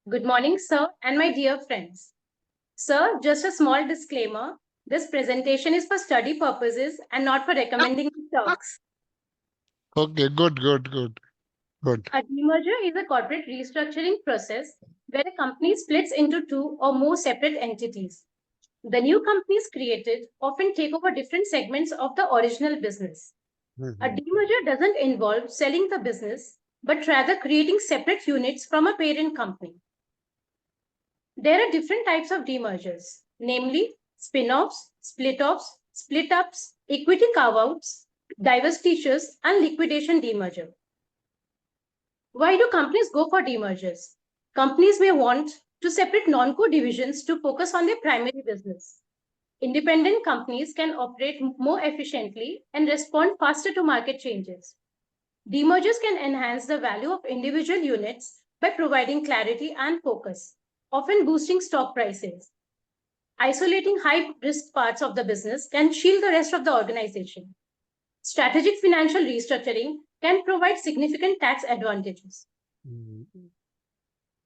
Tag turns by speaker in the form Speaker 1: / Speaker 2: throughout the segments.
Speaker 1: Good morning, sir, and my dear friends. Sir, just a small disclaimer. This presentation is for study purposes and not for recommending stocks.
Speaker 2: Okay, good.
Speaker 1: A demerger is a corporate restructuring process where a company splits into two or more separate entities. The new companies created often take over different segments of the original business. A
Speaker 2: Mhm.
Speaker 1: demerger doesn't involve selling the business, but rather creating separate units from a parent company. There are different types of demergers, namely spin-offs, split-offs, split-ups, equity carve-outs, divestitures, and liquidation demerger. Why do companies go for demergers? Companies may want to separate non-core divisions to focus on their primary business. Independent companies can operate more efficiently and respond faster to market changes. Demergers can enhance the value of individual units by providing clarity and focus, often boosting stock prices. Isolating high risk parts of the business can shield the rest of the organization. Strategic financial restructuring can provide significant tax advantages.
Speaker 2: Mhm.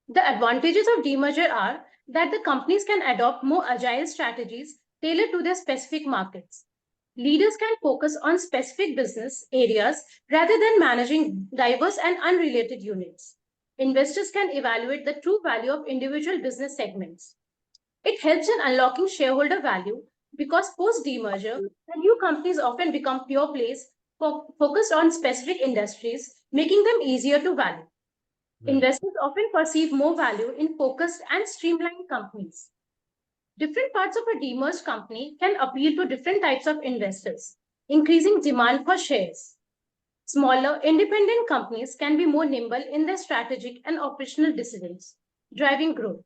Speaker 1: The advantages of demerger are that the companies can adopt more agile strategies tailored to their specific markets. Leaders can focus on specific business areas rather than managing diverse and unrelated units. Investors can evaluate the true value of individual business segments. It helps in unlocking shareholder value because post demerger, the new companies often become pure plays focused on specific industries, making them easier to value.
Speaker 2: Right.
Speaker 1: Investors often perceive more value in focused and streamlined companies. Different parts of a demerged company can appeal to different types of investors, increasing demand for shares. Smaller, independent companies can be more nimble in their strategic and operational decisions, driving growth.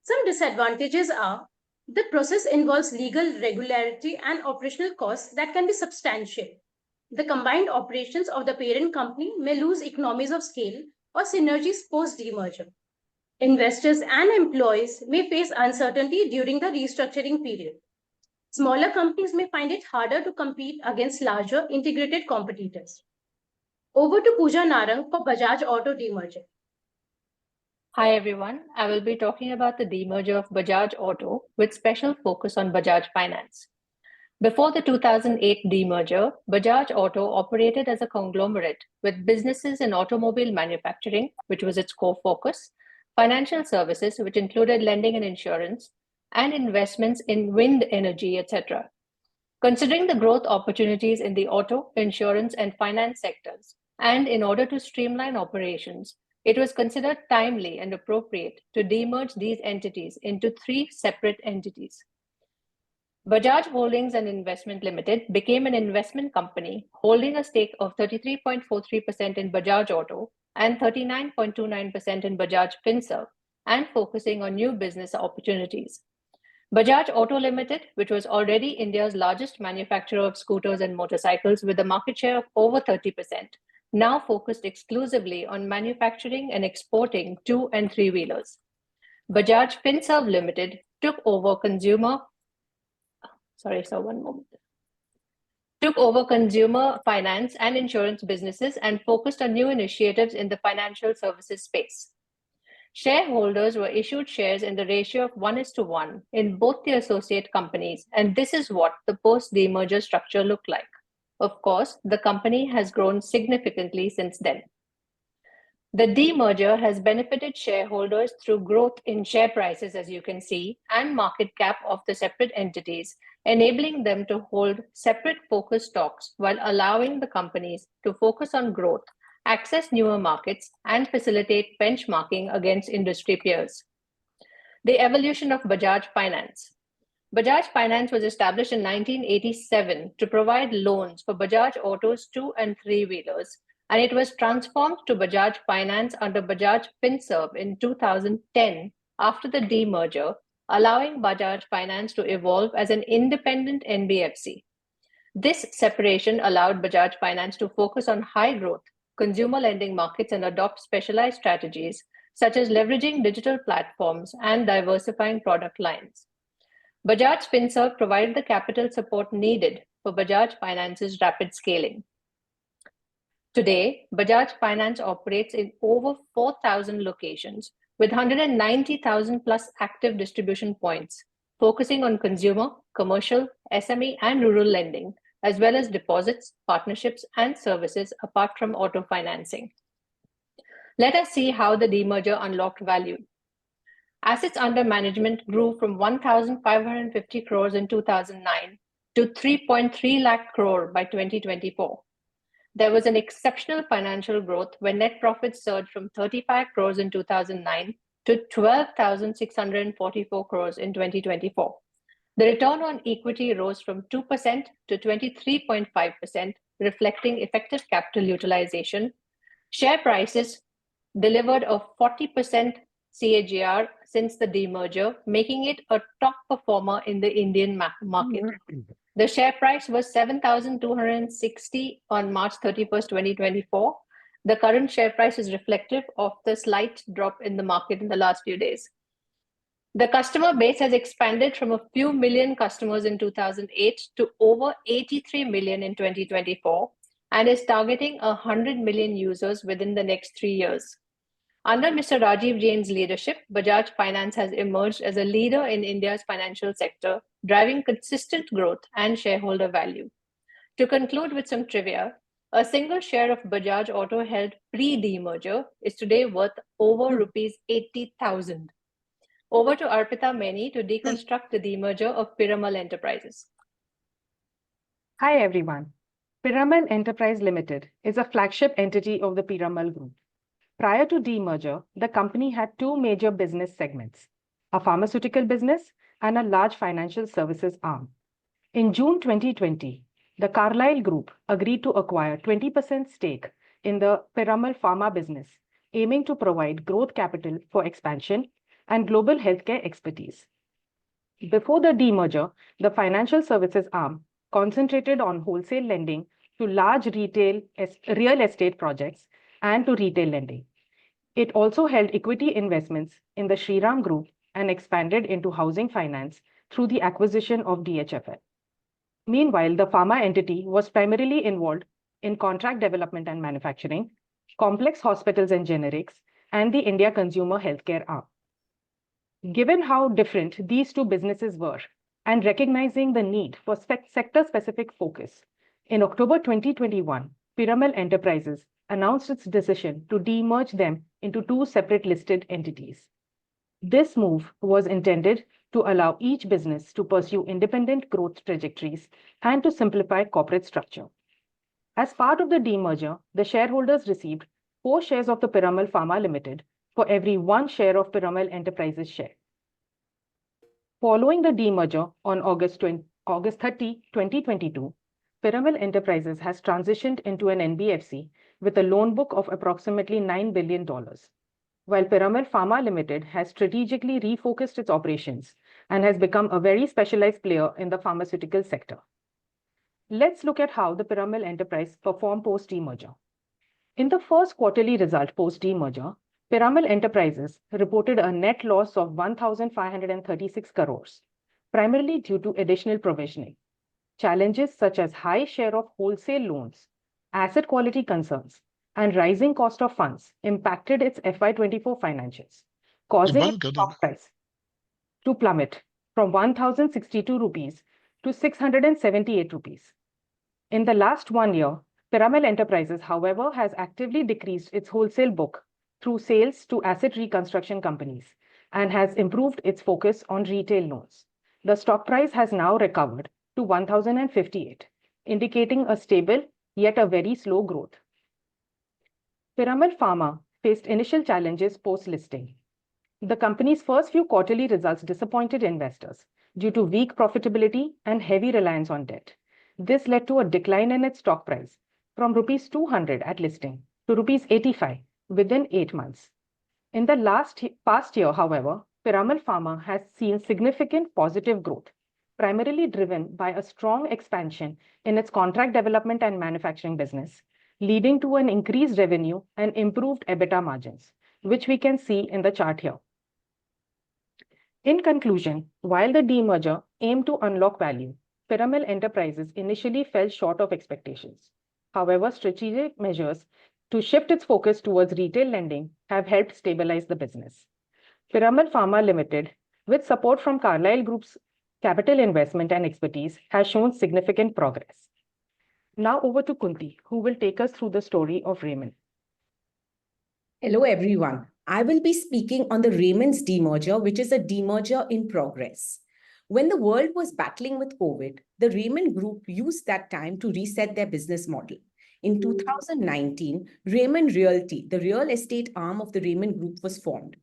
Speaker 1: Some disadvantages are the process involves legal regularity and operational costs that can be substantial. The combined operations of the parent company may lose economies of scale or synergies post demerger. Investors and employees may face uncertainty during the restructuring period. Smaller companies may find it harder to compete against larger integrated competitors. Over to Pooja Narang for Bajaj Auto demerger.
Speaker 3: Hi everyone, I will be talking about the demerger of Bajaj Auto with special focus on Bajaj Finance. Before the 2008 demerger, Bajaj Auto operated as a conglomerate with businesses in automobile manufacturing, which was its core focus, financial services, which included lending and insurance, and investments in wind energy, etc. Considering the growth opportunities in the auto, insurance, and finance sectors, and in order to streamline operations, it was considered timely and appropriate to demerge these entities into three separate entities. Bajaj Holdings and Investment Limited became an investment company holding a stake of 33.43% in Bajaj Auto and 39.29% in Bajaj Finserv and focusing on new business opportunities. Bajaj Auto Limited, which was already India's largest manufacturer of scooters and motorcycles with a market share of over 30%, now focused exclusively on manufacturing and exporting two and three-wheelers. Bajaj Finserv Limited took over consumer finance and insurance businesses and focused on new initiatives in the financial services space. Shareholders were issued shares in the ratio of 1:1 in both the associate companies, and this is what the post-demerger structure looked like. Of course, the company has grown significantly since then. The demerger has benefited shareholders through growth in share prices, as you can see, and market cap of the separate entities, enabling them to hold separate focus stocks while allowing the companies to focus on growth, access newer markets, and facilitate benchmarking against industry peers. The evolution of Bajaj Finance. Bajaj Finance was established in 1987 to provide loans for Bajaj Auto's two and three-wheelers, and it was transformed to Bajaj Finance under Bajaj Finserv in 2010 after the demerger, allowing Bajaj Finance to evolve as an independent NBFC. This separation allowed Bajaj Finance to focus on high-growth consumer lending markets and adopt specialized strategies, such as leveraging digital platforms and diversifying product lines. Bajaj Finserv provided the capital support needed for Bajaj Finance's rapid scaling. Today, Bajaj Finance operates in over 4,000 locations with 190,000 plus active distribution points, focusing on consumer, commercial, SME, and rural lending, as well as deposits, partnerships, and services apart from auto financing. Let us see how the demerger unlocked value. Assets under management grew from 1,550 crores in 2009 to 3.3 lakh crore by 2024. There was an exceptional financial growth when net profits surged from 35 crores in 2009 to 12,644 crores in 2024. The return on equity rose from 2% to 23.5%, reflecting effective capital utilization. Share prices delivered a 40% CAGR since the demerger, making it a top performer in the Indian market. The share price was 7,260 on March 31st, 2024. The current share price is reflective of the slight drop in the market in the last few days. The customer base has expanded from a few million customers in 2008 to over 83 million in 2024 and is targeting 100 million users within the next 3 years. Under Mr. Rajiv Jain's leadership, Bajaj Finance has emerged as a leader in India's financial sector, driving consistent growth and shareholder value. To conclude with some trivia, a single share of Bajaj Auto held pre-demerger is today worth over rupees 80,000. Over to Arpita Meni to deconstruct the demerger of Piramal Enterprises.
Speaker 4: Hi everyone. Piramal Enterprise Limited is a flagship entity of the Piramal Group. Prior to demerger, the company had two major business segments, a pharmaceutical business and a large financial services arm. In June 2020, the Carlyle Group agreed to acquire 20% stake in the Piramal Pharma business, aiming to provide growth capital for expansion and global healthcare expertise. Before the demerger, the financial services arm concentrated on wholesale lending to large real estate projects and to retail lending. It also held equity investments in the Shriram Group and expanded into housing finance through the acquisition of DHFL. Meanwhile, the pharma entity was primarily involved in contract development and manufacturing, complex hospitals and generics, and the India consumer healthcare arm. Given how different these two businesses were, and recognizing the need for sector-specific focus, in October 2021, Piramal Enterprises announced its decision to demerge them into two separate listed entities. This move was intended to allow each business to pursue independent growth trajectories and to simplify corporate structure. As part of the demerger, the shareholders received 4 shares of the Piramal Pharma Limited for every 1 share of Piramal Enterprises share. Following the demerger on August 30, 2022, Piramal Enterprises has transitioned into an NBFC with a loan book of approximately $9 billion, while Piramal Pharma Limited has strategically refocused its operations and has become a very specialized player in the pharmaceutical sector. Let's look at how the Piramal Enterprise performed post-demerger. In the first quarterly result post-demerger, Piramal Enterprises reported a net loss of 1,536 crores, primarily due to additional provisioning. Challenges such as high share of wholesale loans, asset quality concerns, and rising cost of funds impacted its FY24 financials, causing its stock price to plummet from 1,062 rupees to 678 rupees. In the last 1 year, Piramal Enterprises, however, has actively decreased its wholesale book through sales to asset reconstruction companies and has improved its focus on retail loans. The stock price has now recovered to 1,058, indicating a stable yet a very slow growth. Piramal Pharma faced initial challenges post-listing. The company's first few quarterly results disappointed investors due to weak profitability and heavy reliance on debt. This led to a decline in its stock price from rupees 200 at listing to rupees 85 within 8 months. In the past year, however, Piramal Pharma has seen significant positive growth, primarily driven by a strong expansion in its contract development and manufacturing business, leading to an increased revenue and improved EBITDA margins, which we can see in the chart here. In conclusion, while the demerger aimed to unlock value, Piramal Enterprises initially fell short of expectations. However, strategic measures to shift its focus towards retail lending have helped stabilize the business. Piramal Pharma Limited, with support from Carlyle Group's capital investment and expertise, has shown significant progress. Now over to Kunti, who will take us through the story of Raymond.
Speaker 5: Hello, everyone. I will be speaking on the Raymond's demerger, which is a demerger in progress. When the world was battling with COVID, the Raymond Group used that time to reset their business model. In 2019, Raymond Realty, the real estate arm of the Raymond Group, was formed.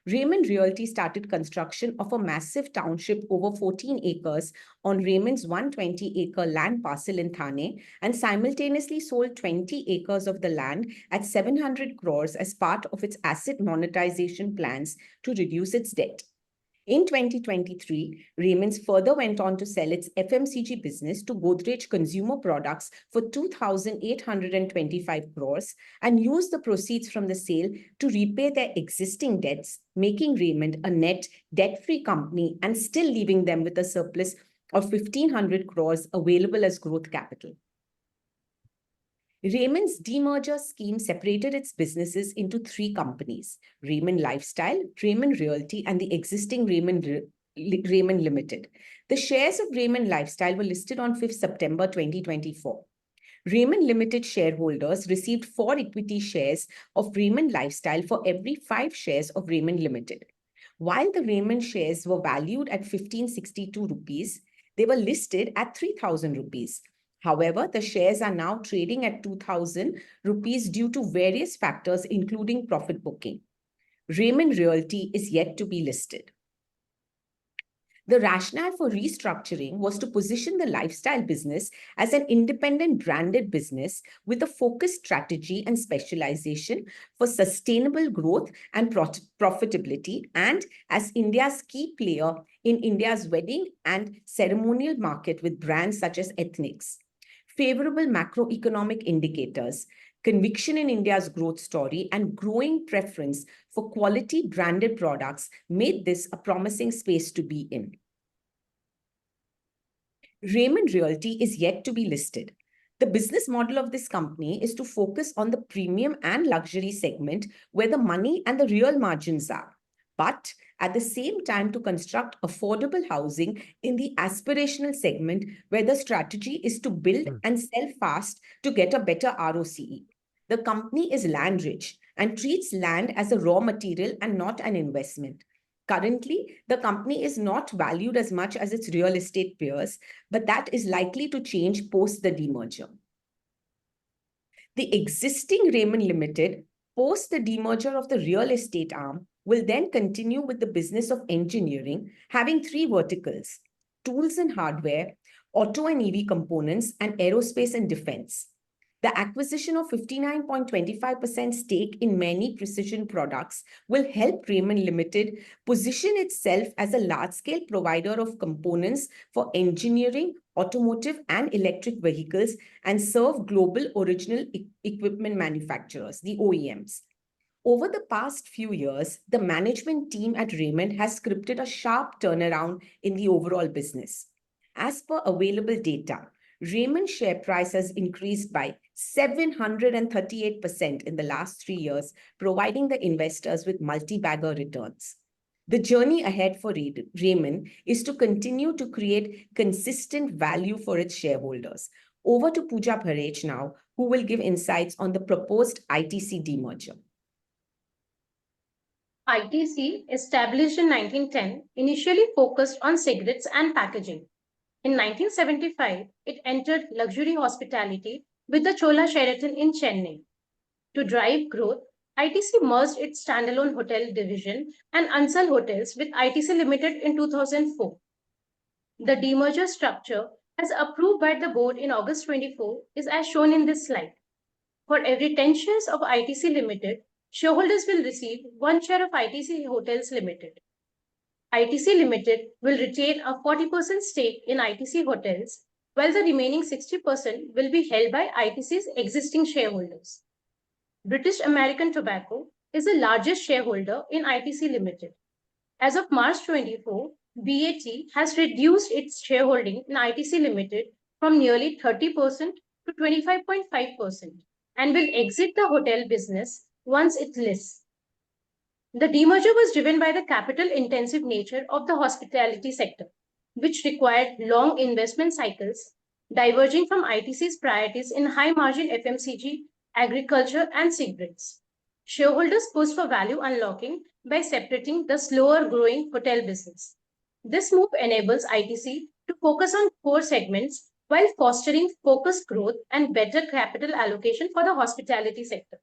Speaker 5: Raymond Realty started construction of a massive township over 14 acres on Raymond's 120-acre land parcel in Thane and simultaneously sold 20 acres of the land at 700 crores as part of its asset monetization plans to reduce its debt. In 2023, Raymond's further went on to sell its FMCG business to Godrej Consumer Products for 2,825 crores and used the proceeds from the sale to repay their existing debts, making Raymond a net debt-free company and still leaving them with a surplus of 1,500 crores available as growth capital. Raymond's demerger scheme separated its businesses into three companies: Raymond Lifestyle, Raymond Realty, and the existing Raymond Limited. The shares of Raymond Lifestyle were listed on 5th September 2024. Raymond Limited shareholders received 4 equity shares of Raymond Lifestyle for every 5 shares of Raymond Limited. While the Raymond shares were valued at 1562 rupees, they were listed at 3000 rupees. However, the shares are now trading at 2,000 rupees due to various factors, including profit booking. Raymond Realty is yet to be listed. The rationale for restructuring was to position the lifestyle business as an independent branded business with a focused strategy and specialization for sustainable growth and profitability, and as India's key player in India's wedding and ceremonial market with brands such as Ethnics. Favorable macroeconomic indicators, conviction in India's growth story, and growing preference for quality branded products made this a promising space to be in. Raymond Realty is yet to be listed. The business model of this company is to focus on the premium and luxury segment where the money and the real margins are, but at the same time to construct affordable housing in the aspirational segment where the strategy is to build and sell fast to get a better ROCE. The company is land rich and treats land as a raw material and not an investment. Currently, the company is not valued as much as its real estate peers, but that is likely to change post the demerger. The existing Raymond Limited, post the demerger of the real estate arm, will then continue with the business of engineering, having 3 verticals: tools and hardware, auto and EV components, and aerospace and defense. The acquisition of 59.25% stake in many precision products will help Raymond Limited position itself as a large-scale provider of components for engineering, automotive, and electric vehicles and serve global original equipment manufacturers, the OEMs. Over the past few years, the management team at Raymond has scripted a sharp turnaround in the overall business. As per available data, Raymond's share price has increased by 738% in the last 3 years, providing the investors with multi-bagger returns. The journey ahead for Raymond is to continue to create consistent value for its shareholders. Over to Pooja Bharej now, who will give insights on the proposed ITC demerger.
Speaker 1: ITC, established in 1910, initially focused on cigarettes and packaging. In 1975, it entered luxury hospitality with the Chola Sheraton in Chennai. To drive growth, ITC merged its standalone hotel division and Ansal Hotels with ITC Limited in 2004. The demerger structure, as approved by the board in August 24, is as shown in this slide. For every 10 shares of ITC Limited, shareholders will receive 1 share of ITC Hotels Limited. ITC Limited will retain a 40% stake in ITC Hotels, while the remaining 60% will be held by ITC's existing shareholders. British American Tobacco is the largest shareholder in ITC Limited. As of March 24, BAT has reduced its shareholding in ITC Limited from nearly 30% to 25.5% and will exit the hotel business once it lists. The demerger was driven by the capital-intensive nature of the hospitality sector, which required long investment cycles, diverging from ITC's priorities in high-margin FMCG, agriculture, and cigarettes. Shareholders pushed for value unlocking by separating the slower-growing hotel business. This move enables ITC to focus on core segments while fostering focused growth and better capital allocation for the hospitality sector.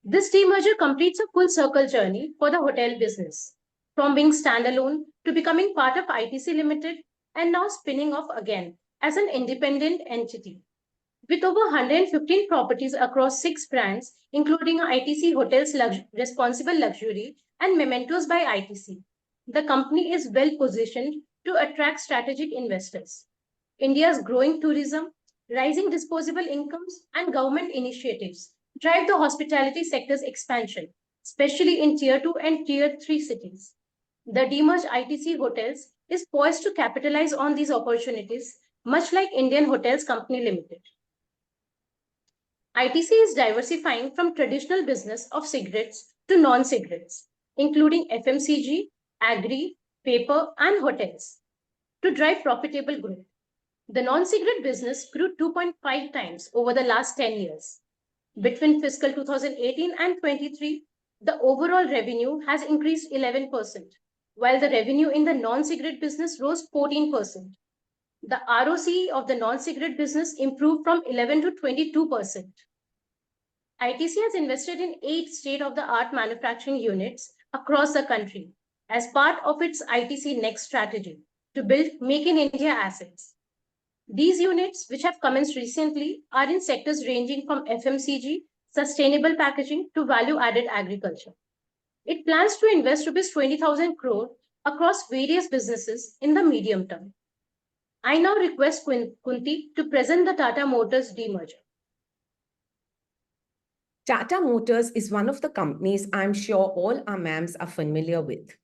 Speaker 1: This demerger completes a full circle journey for the hotel business, from being standalone to becoming part of ITC Limited and now spinning off again as an independent entity. With over 115 properties across 6 brands, including ITC Hotels Responsible Luxury and Mementos by ITC, the company is well positioned to attract strategic investors. India's growing tourism, rising disposable incomes, and government initiatives drive the hospitality sector's expansion, especially in Tier 2 and Tier 3 cities. The demerged ITC Hotels is poised to capitalize on these opportunities, much like Indian Hotels Company Limited. ITC is diversifying from traditional business of cigarettes to non-cigarettes, including FMCG, agri, paper, and hotels, to drive profitable growth. The non-cigarette business grew 2.5 times over the last 10 years. Between fiscal 2018 and 23, the overall revenue has increased 11%, while the revenue in the non-cigarette business rose 14%. The ROCE of the non-cigarette business improved from 11 to 22%. ITC has invested in 8 state-of-the-art manufacturing units across the country as part of its ITC Next strategy to build Make in India assets. These units, which have commenced recently, are in sectors ranging from FMCG, sustainable packaging to value-added agriculture. It plans to invest rupees 20,000 crore across various businesses in the medium term. I now request Kunti to present the Tata Motors demerger.
Speaker 5: Tata Motors is one of the companies I'm sure all our mams are familiar with.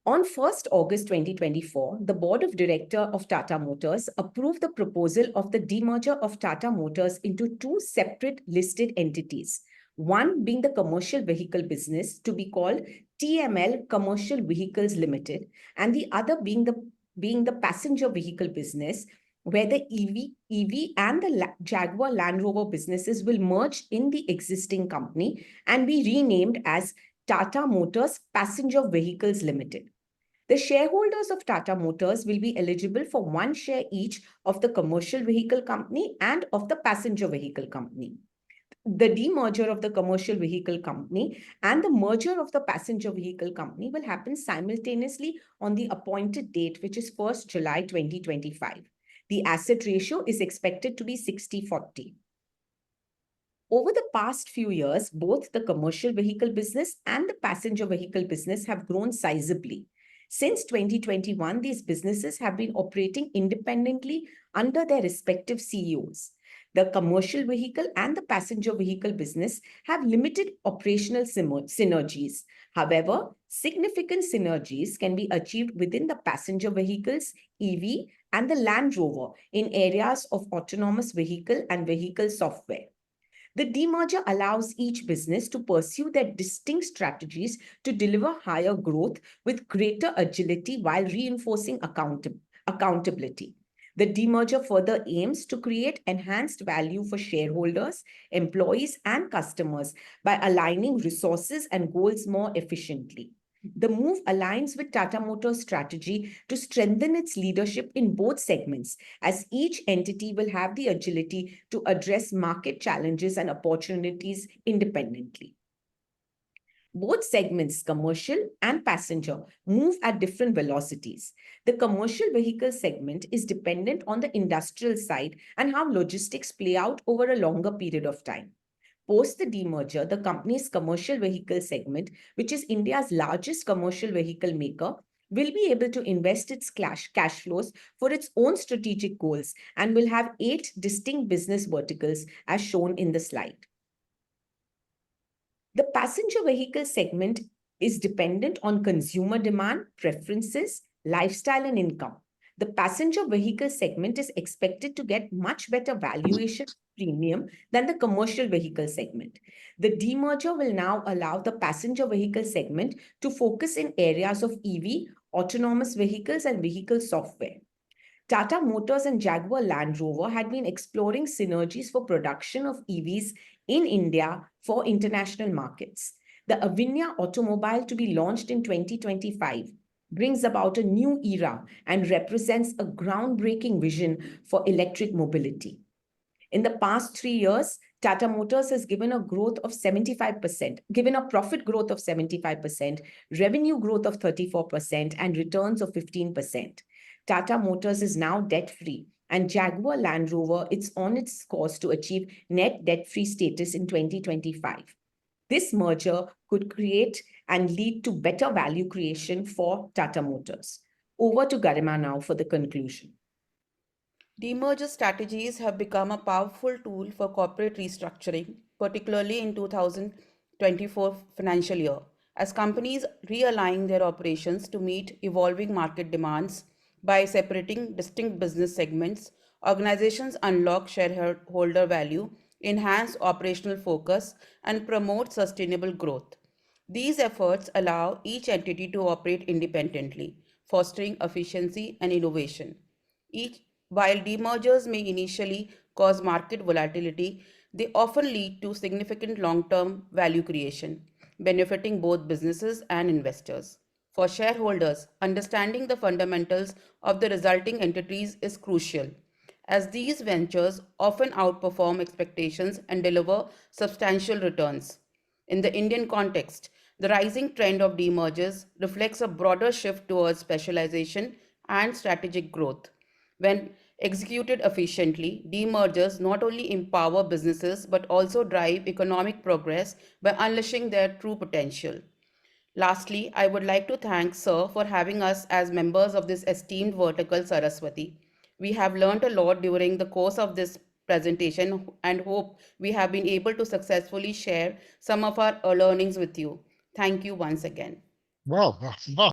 Speaker 5: On 1st August 2024, the Board of Directors of Tata Motors approved the proposal of the demerger of Tata Motors into 2 separate listed entities, one being the commercial vehicle business to be called TML Commercial Vehicles Limited, and the other being the passenger vehicle business, where the EV and the Jaguar Land Rover businesses will merge in the existing company and be renamed as Tata Motors Passenger Vehicles Limited. The shareholders of Tata Motors will be eligible for 1 share each of the commercial vehicle company and of the passenger vehicle company. The demerger of the commercial vehicle company and the merger of the passenger vehicle company will happen simultaneously on the appointed date, which is 1st July 2025. The asset ratio is expected to be 60-40. Over the past few years, both the commercial vehicle business and the passenger vehicle business have grown sizably. Since 2021, these businesses have been operating independently under their respective CEOs. The commercial vehicle and the passenger vehicle business have limited operational synergies. However, significant synergies can be achieved within the passenger vehicles, EV, and the Land Rover in areas of autonomous vehicle and vehicle software. The demerger allows each business to pursue their distinct strategies to deliver higher growth with greater agility while reinforcing accountability. The demerger further aims to create enhanced value for shareholders, employees, and customers by aligning resources and goals more efficiently. The move aligns with Tata Motors' strategy to strengthen its leadership in both segments, as each entity will have the agility to address market challenges and opportunities independently. Both segments, commercial and passenger, move at different velocities. The commercial vehicle segment is dependent on the industrial side and how logistics play out over a longer period of time. Post the demerger, the company's commercial vehicle segment, which is India's largest commercial vehicle maker, will be able to invest its cash flows for its own strategic goals and will have 8 distinct business verticals as shown in the slide. The passenger vehicle segment is dependent on consumer demand, preferences, lifestyle, and income. The passenger vehicle segment is expected to get much better valuation premium than the commercial vehicle segment. The demerger will now allow the passenger vehicle segment to focus in areas of EV, autonomous vehicles, and vehicle software. Tata Motors and Jaguar Land Rover had been exploring synergies for production of EVs in India for international markets. The Avinya automobile, to be launched in 2025, brings about a new era and represents a groundbreaking vision for electric mobility. In the past 3 years, Tata Motors has given a growth of 75%, given a profit growth of 75%, revenue growth of 34%, and returns of 15%. Tata Motors is now debt-free, and Jaguar Land Rover is on its course to achieve net debt-free status in 2025. This merger could create and lead to better value creation for Tata Motors. Over to Garima now for the conclusion.
Speaker 6: Demerger strategies have become a powerful tool for corporate restructuring, particularly in 2024 financial year, as companies realign their operations to meet evolving market demands. By separating distinct business segments, organizations unlock shareholder value, enhance operational focus, and promote sustainable growth. These efforts allow each entity to operate independently, fostering efficiency and innovation. While demergers may initially cause market volatility, they often lead to significant long-term value creation, benefiting both businesses and investors. For shareholders, understanding the fundamentals of the resulting entities is crucial, as these ventures often outperform expectations and deliver substantial returns. In the Indian context, the rising trend of demergers reflects a broader shift towards specialization and strategic growth. When executed efficiently, demergers not only empower businesses but also drive economic progress by unleashing their true potential. Lastly, I would like to thank Sir for having us as members of this esteemed vertical Saraswati. We have learned a lot during the course of this presentation and hope we have been able to successfully share some of our learnings with you. Thank you once again.
Speaker 2: Wow. Wow.